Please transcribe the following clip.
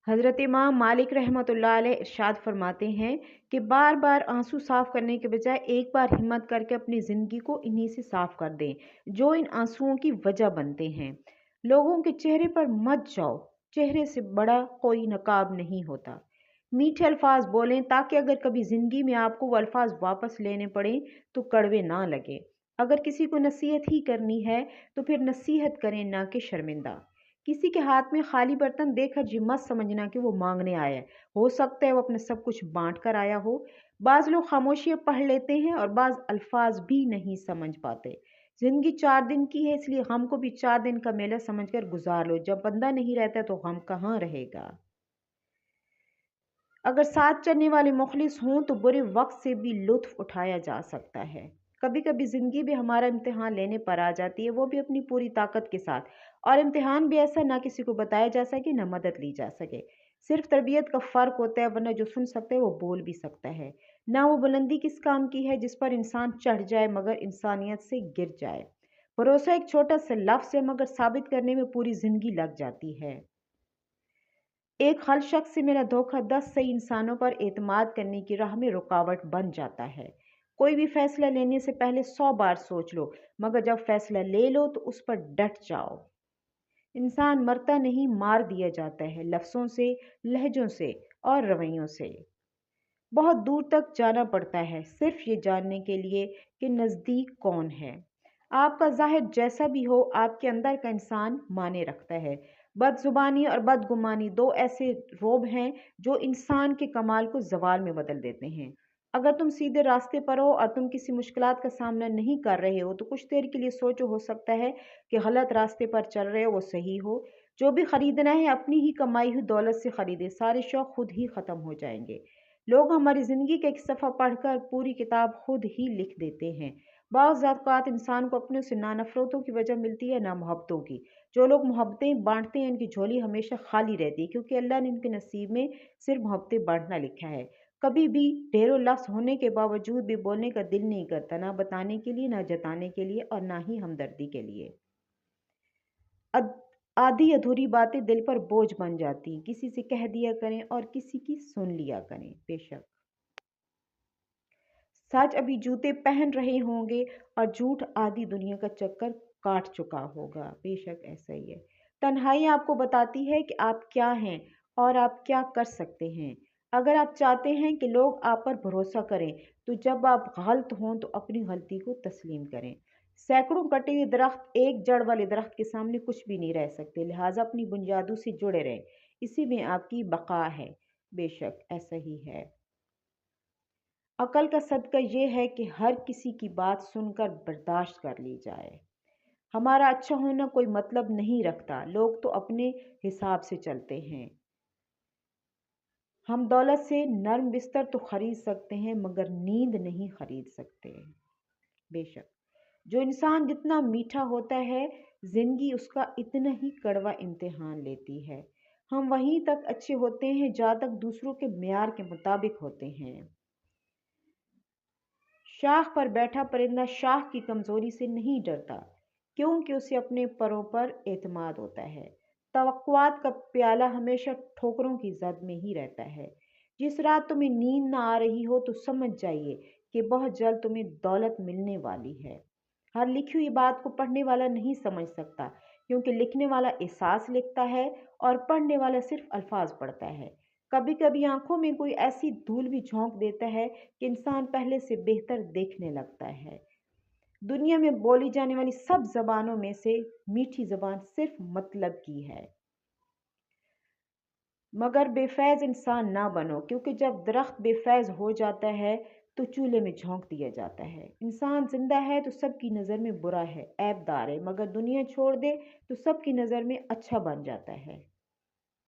حضرت امام مالک रहमतुल्लाह अलैह इरशाद फरमाते हैं कि बार बार आंसू साफ करने के बजाय एक बार हिम्मत करके अपनी ज़िंदगी को इन्हीं से साफ कर दें जो इन आंसुओं की वजह बनते हैं। लोगों के चेहरे पर मत जाओ, चेहरे से बड़ा कोई नकाब नहीं होता। मीठे अल्फाज बोलें ताकि अगर कभी ज़िंदगी में आपको वो अल्फाज वापस लेने पड़े तो कड़वे ना लगे। अगर किसी को नसीहत ही करनी है तो फिर नसीहत करें, ना कि शर्मिंदा। किसी के हाथ में खाली बर्तन देखकर ये मत समझना कि वो मांगने आया है। हो सकता है वो अपने सब कुछ बांट कर आया हो। बाज लोग खामोशियाँ पढ़ लेते हैं और बाज अल्फाज भी नहीं समझ पाते। जिंदगी 4 दिन की है, इसलिए गम को भी 4 दिन का मेला समझकर गुजार लो। जब बंदा नहीं रहता तो गम कहाँ रहेगा। अगर साथ चलने वाले मुखलिस हों तो बुरे वक्त से भी लुत्फ उठाया जा सकता है। कभी कभी ज़िंदगी भी हमारा इम्तिहान लेने पर आ जाती है, वो भी अपनी पूरी ताकत के साथ। और इम्तिहान भी ऐसा, ना किसी को बताया जा सके ना मदद ली जा सके। सिर्फ तरबियत का फ़र्क होता है, वरना जो सुन सकता है वो बोल भी सकता है। ना वो बुलंदी किस काम की है जिस पर इंसान चढ़ जाए मगर इंसानियत से गिर जाए। भरोसा एक छोटा सा लफ्ज़ है मगर साबित करने में पूरी ज़िंदगी लग जाती है। एक खल शख्स से मेरा धोखा 10 सही इंसानों पर एतमाद करने की राह में रुकावट बन जाता है। कोई भी फैसला लेने से पहले 100 बार सोच लो, मगर जब फैसला ले लो तो उस पर डट जाओ। इंसान मरता नहीं, मार दिया जाता है, लफ्ज़ों से, लहजों से और रवैयों से। बहुत दूर तक जाना पड़ता है सिर्फ ये जानने के लिए कि नज़दीक कौन है। आपका ज़ाहिर जैसा भी हो, आपके अंदर का इंसान माने रखता है। बदजुबानी और बदगुमानी दो ऐसे रोब हैं जो इंसान के कमाल को जवाल में बदल देते हैं। अगर तुम सीधे रास्ते पर हो और तुम किसी मुश्किलात का सामना नहीं कर रहे हो तो कुछ देर के लिए सोचो, हो सकता है कि गलत रास्ते पर चल रहे हो वो सही हो। जो भी खरीदना है अपनी ही कमाई हुई दौलत से खरीदे, सारे शौक खुद ही ख़त्म हो जाएंगे। लोग हमारी ज़िंदगी का एक सफ़ा पढ़कर पूरी किताब खुद ही लिख देते हैं। बाज़ औक़ात इंसान को अपने से ना नफ़रतों की वजह मिलती है ना मोहब्बतों की। जो लोग मोहब्बतें बांटते हैं इनकी झोली हमेशा खाली रहती है, क्योंकि अल्लाह ने इनके नसीब में सिर्फ मोहब्बतें बांटना लिखा है। कभी भी ढेरों लफ्ज़ होने के बावजूद भी बोलने का दिल नहीं करता, ना बताने के लिए, ना जताने के लिए और ना ही हमदर्दी के लिए। आधी अधूरी बातें दिल पर बोझ बन जाती हैं। किसी से कह दिया करें और किसी की सुन लिया करें। बेशक सच अभी जूते पहन रहे होंगे और झूठ आधी दुनिया का चक्कर काट चुका होगा। बेशक ऐसा ही है। तन्हाई आपको बताती है कि आप क्या हैं और आप क्या कर सकते हैं। अगर आप चाहते हैं कि लोग आप पर भरोसा करें तो जब आप गलत हों तो अपनी गलती को तस्लीम करें। सैकड़ों कटे हुए दरख्त एक जड़ वाले दरख्त के सामने कुछ भी नहीं रह सकते, लिहाजा अपनी बुनियादों से जुड़े रहें, इसी में आपकी बका है। बेशक ऐसा ही है। अकल का सदका ये है कि हर किसी की बात सुनकर बर्दाश्त कर ली जाए। हमारा अच्छा होना कोई मतलब नहीं रखता, लोग तो अपने हिसाब से चलते हैं। हम दौलत से नर्म बिस्तर तो खरीद सकते हैं मगर नींद नहीं खरीद सकते। बेशक जो इंसान जितना मीठा होता है जिंदगी उसका इतना ही कड़वा इम्तिहान लेती है। हम वहीं तक अच्छे होते हैं जहाँ तक दूसरों के मेयार के मुताबिक होते हैं। शाख पर बैठा परिंदा शाख की कमजोरी से नहीं डरता, क्योंकि उसे अपने परों पर एतमाद होता है। तवक्कुआत का प्याला हमेशा ठोकरों की जद में ही रहता है। जिस रात तुम्हें नींद ना आ रही हो तो समझ जाइए कि बहुत जल्द तुम्हें दौलत मिलने वाली है। हर लिखी हुई बात को पढ़ने वाला नहीं समझ सकता, क्योंकि लिखने वाला एहसास लिखता है और पढ़ने वाला सिर्फ अल्फाज पढ़ता है। कभी कभी आंखों में कोई ऐसी धूल भी झोंक देता है कि इंसान पहले से बेहतर देखने लगता है। दुनिया में बोली जाने वाली सब जबानों में से मीठी जबान सिर्फ मतलब की है। मगर बेफैज इंसान ना बनो, क्योंकि जब दरख्त बेफैज हो जाता है तो चूल्हे में झोंक दिया जाता है। इंसान जिंदा है तो सबकी नज़र में बुरा है, ऐबदार है, मगर दुनिया छोड़ दे तो सबकी नज़र में अच्छा बन जाता है।